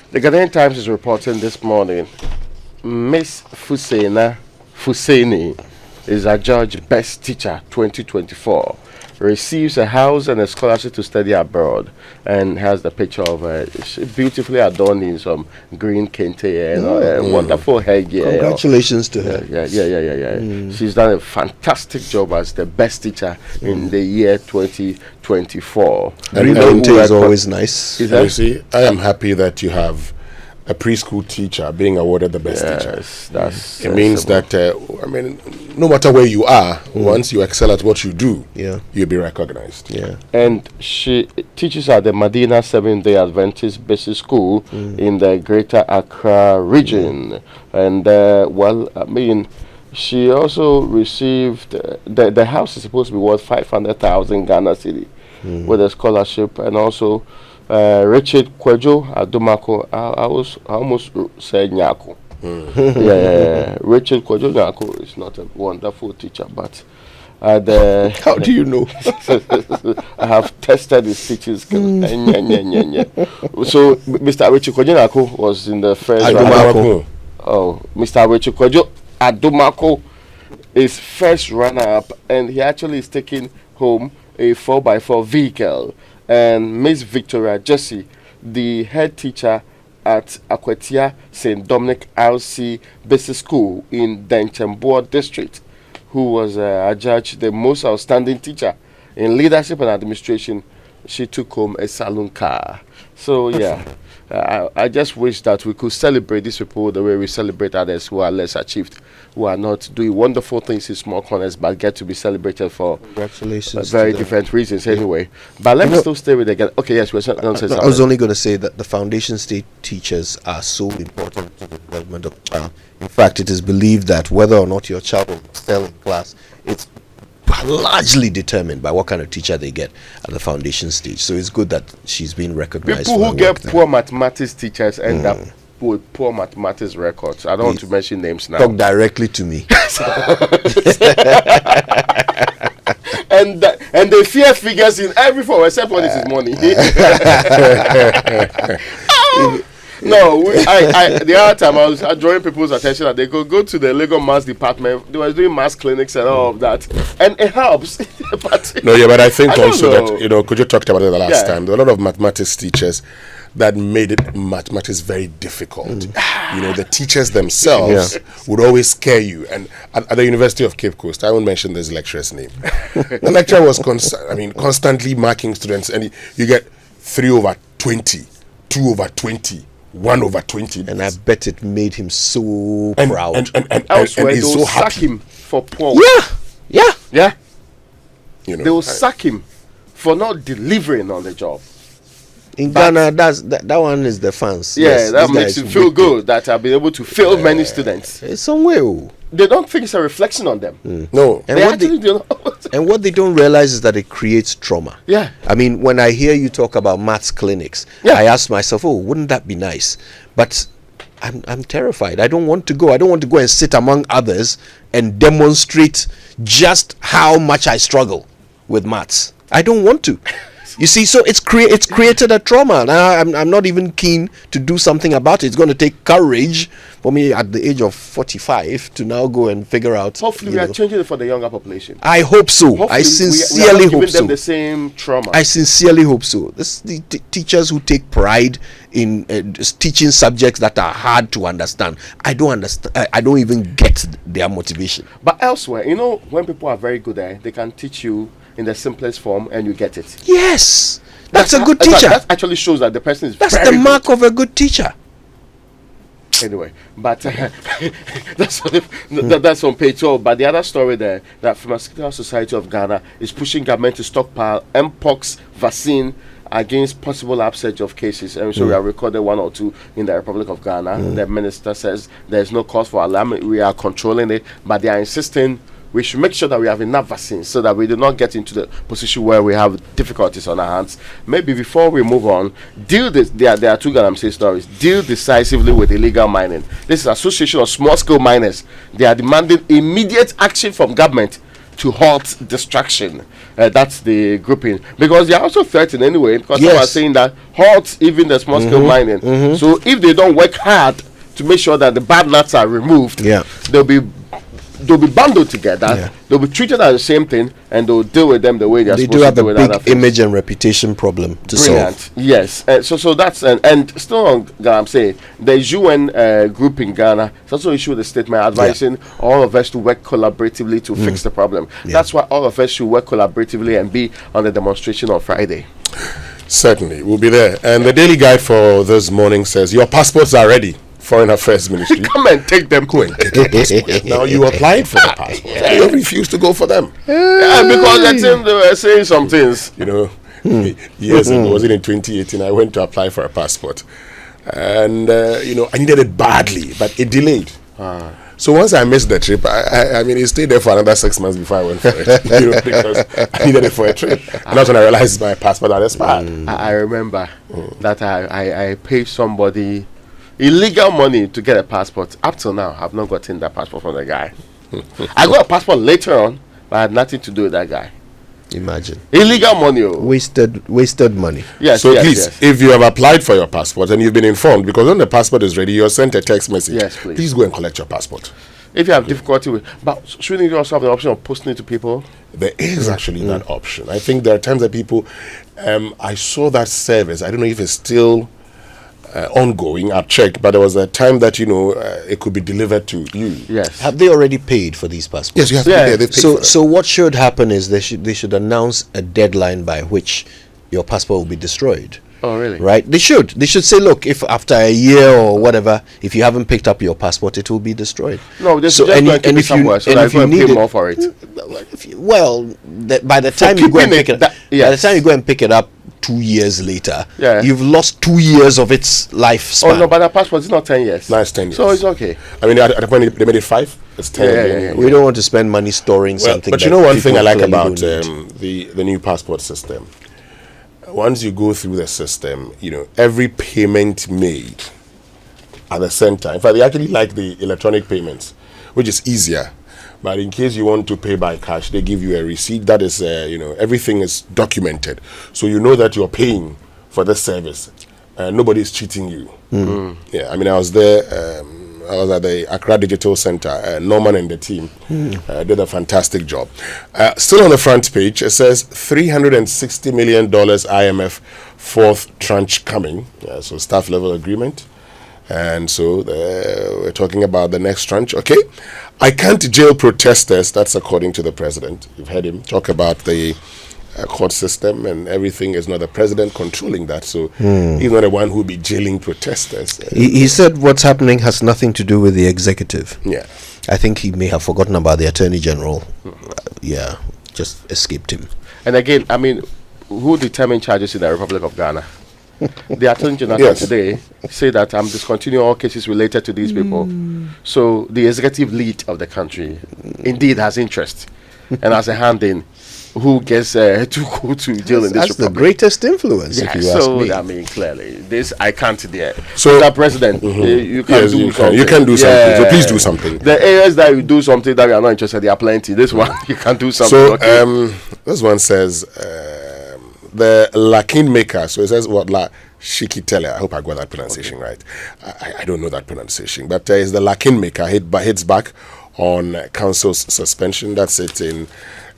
The Ghanaian Times is reporting this morning Miss Fuseina Fuseni is adjudged Best Teacher 2024. Receives a house and a scholarship to study abroad, and has the picture of her beautifully adorned in some green kente and wonderful headgear. Congratulations to her. Yeah. She's done a fantastic job as the best teacher in the year 2024. And kente is always nice. You see, I am happy that you have a preschool teacher being awarded the best teacher. That's it means that no matter where you are, once you excel at what you do, you'll be recognized. And she teaches at the Medina Seventh-day Adventist Basic School in the Greater Accra region. And she also received the house is supposed to be worth 500,000 Ghana cedi with a scholarship, and also Richard Kwejo Adumako. I almost said Nyako. Richard Kwejo Nyako is not a wonderful teacher, but how do you know? I have tested his teaching skills. So Mr. Richard Kwejo Nyako was in the first Adumako. Mr. Richard Kwejo Adumako is first runner-up, and he actually is taking home a 4x4 vehicle. And Miss Victoria Jesse, the head teacher at Akwetia St. Dominic RC Basic School in Denchemboa District, who was adjudged the most outstanding teacher in leadership and administration, she took home a saloon car. So I just wish that we could celebrate these people the way we celebrate others who are less achieved, who are not doing wonderful things in small corners, but get to be celebrated for very different reasons anyway. But let me still stay with the okay, yes, I was only going to say that the foundation state teachers are so important to the development of the child. In fact, it is believed that whether or not your child will excel in class, it's largely determined by what kind of teacher they get at the foundation stage. So it's good that she's been recognized. People who get poor mathematics teachers end up with poor mathematics records. I don't want to mention names now. Talk directly to me. And they fear figures in every form except when it is money. No, the other time I was drawing people's attention that they could go to the Lagos Maths department. They were doing maths clinics and all of that, and it helps. But I think also that could you talked about it the last time? There were a lot of mathematics teachers that made mathematics very difficult. The teachers themselves would always scare you. And at the University of Cape Coast, I won't mention this lecturer's name. The lecturer was constantly marking students, and you get 3/20, 2/20. 1/20, and I bet it made him so proud. And elsewhere, he's they'll so happy. sack him for poor. Yeah. They will sack him for not delivering on the job. In Ghana, that one is the fans. That makes you feel good that I've been able to fail many students. It's somewhere. They don't think it's a reflection on them. No. And what they don't realize is that it creates trauma. I mean, when I hear you talk about maths clinics, I ask myself, wouldn't that be nice? But I'm terrified. I don't want to go. I don't want to go and sit among others and demonstrate just how much I struggle with maths. I don't want to. You see, so it's created a trauma. Now I'm not even keen to do something about it. It's going to take courage for me at the age of 45 to now go and figure out. Hopefully, we are changing it for the younger population. I hope so. Hopefully, I sincerely hope giving so. Them the same trauma. I sincerely hope so. This the teachers who take pride in teaching subjects that are hard to understand. I don't understand. I don't even get their motivation. But elsewhere, when people are very good there, they can teach you in the simplest form and you get it. Yes, that's a good teacher. That actually shows that the person is that's very the mark good. of a good teacher. Anyway, but that's on page 12. But the other story there, that Pharmaceutical Society of Ghana is pushing government to stockpile Mpox vaccine against possible upsurge of cases. And so we have recorded 1 or 2 in the Republic of Ghana. The minister says there's no cause for alarm. We are controlling it, but they are insisting we should make sure that we have enough vaccines so that we do not get into the position where we have difficulties on our hands. Maybe before we move on, there are 2 Galamsey stories. Deal decisively with illegal mining. This is Association of Small Scale Miners. They are demanding immediate action from government to halt distraction. That's the grouping, because they are also threatened anyway, because they are saying that halt even the small scale mining. So if they don't work hard to make sure that the bad nuts are removed, they'll be bundled together. They'll be treated as the same thing, and they'll deal with them the way they're supposed to. They do have a big image and reputation problem to solve. Yes. So that's and still on Ghana, I'm saying the UN group in Ghana has also issued a statement advising all of us to work collaboratively to fix the problem. That's why all of us should work collaboratively and be on the demonstration on Friday. Certainly, we'll be there. And the Daily Guide for this morning says your passports are ready. Foreign Affairs Ministry. Come and take them. Go and take your passport. Now you applied for the passport. You refused to go for them. Because I think they were saying some things. You know, years ago, was it in 2018? I went to apply for a passport, and I needed it badly, but it delayed. So once I missed the trip, I mean, it stayed there for another 6 months before I went for it. Because I needed it for a trip, and that's when I realized my passport had expired. I remember that I paid somebody illegal money to get a passport. Up till now, I've not gotten that passport from the guy. I got a passport later on, but I had nothing to do with that guy. Imagine illegal money. Wasted money. Yes. So please, if you have applied for your passport and you've been informed, because when the passport is ready, you're sent a text message. Yes, please go and collect your passport. If you have difficulty with, but shouldn't you also have the option of posting it to people? There is actually that option. I think there are times that people, I saw that service. I don't know if it's still ongoing. I've checked, but there was a time that it could be delivered to you. Yes. Have they already paid for these passports? Yes, you have to pay. So what should happen is they should announce a deadline by which your passport will be destroyed. Oh, really? Right? They should say, look, if after a year or whatever, if you haven't picked up your passport, it will be destroyed. No, just if you need more for it. By the time you go and pick it up 2 years later, you've lost 2 years of its lifespan. Oh no, but the passport is not 10 years. No, it's 10 years. So it's okay. I mean, at the point they made it 5. It's 10. We don't want to spend money storing something. But one thing I like about the new passport system. Once you go through the system, every payment made at the center. In fact, they actually like the electronic payments, which is easier. But in case you want to pay by cash, they give you a receipt. That is, everything is documented. So you know that you're paying for the service. Nobody's cheating you. Yeah, I mean, I was there. I was at the Accra Digital Center. Norman and the team did a fantastic job. Still on the front page, it says $360 million IMF fourth tranche coming. So staff level agreement. And so we're talking about the next tranche. Okay. I can't jail protesters. That's according to the president. You've heard him talk about the court system and everything. Is not the president controlling that, so he's not the one who will be jailing protesters. He said what's happening has nothing to do with the executive. I think he may have forgotten about the attorney general. Just escaped him. And again, I mean, who determines charges in the Republic of Ghana? The attorney general today say that I'm discontinuing all cases related to these people. So the executive lead of the country indeed has interest and has a hand in who gets to go to jail in this That's the greatest influence, if you ask me. I mean, clearly, this I can't dare. So, Mr. President, you can do something. You can do something. So please do something. The areas that you do something that we are not interested, there are plenty. This one, you can do something. So, this one says the Lakin maker. So it says what La Shikitele. I hope I got that pronunciation right. I don't know that pronunciation, but it's the Lakin maker hits back on council's suspension. That's it in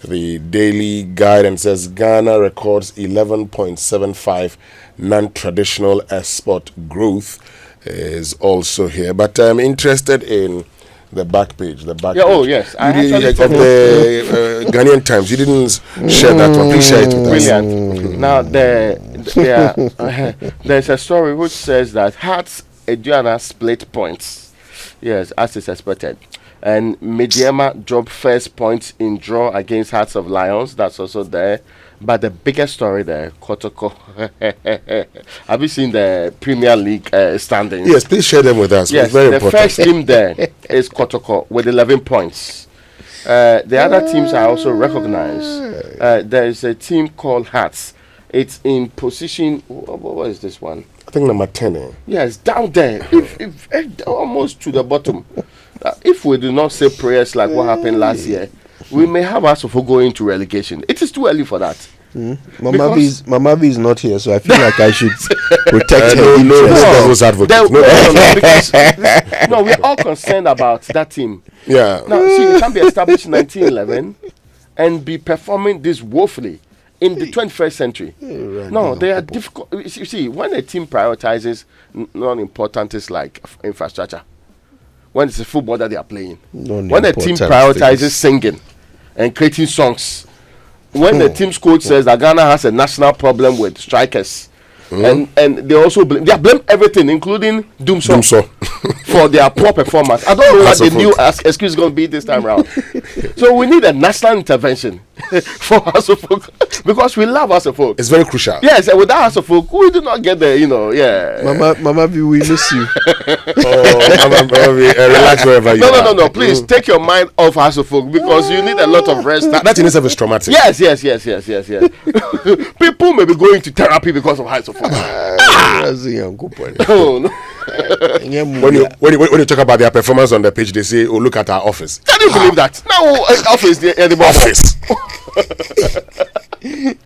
the Daily Guide, and says Ghana records 11.75 non-traditional export growth is also here. But I'm interested in the back page. The back page. Oh yes, of the Ghanaian Times. You didn't share that one. Please share it with us. Brilliant. Now there's a story which says that Hearts Aduana split points. Yes, as is expected. And Mediema dropped first points in draw against Hearts of Lions. That's also there. But the biggest story there, Kotoko. Have you seen the Premier League standings? Yes, please share them with us. Yes, the first team there is Kotoko with 11 points. The other teams are also recognized. There is a team called Hearts. It's in position. What is this one? I think number 10. Yes, down there. If almost to the bottom. If we do not say prayers like what happened last year, we may have Asofo going into relegation. It is too early for that. Mama B is not here, so I feel like I should protect her. No, we're all concerned about that team. Yeah. Now, see, you can't be established in 1911 and be performing this woefully in the 21st century. No, they are difficult. You see, when a team prioritizes non-important things like infrastructure, when it's a football that they are playing, when a team prioritizes singing and creating songs, when the team's coach says that Ghana has a national problem with strikers, and they also blame everything, including Dumso. For their poor performance. I don't know what the new excuse is going to be this time around. So we need a national intervention for House of Folk, because we love House of Folk. It's very crucial. Yes, and without House of Folk, we do not get there, Mama B, we miss you. Mama B, relax wherever you are. No. Please take your mind off House of Folk, because you need a lot of rest. That in itself is traumatic. Yes. People may be going to therapy because of House of Folk. No. When you talk about their performance on the page, they say, "Oh, look at our office." Can you believe that? No, office. The office.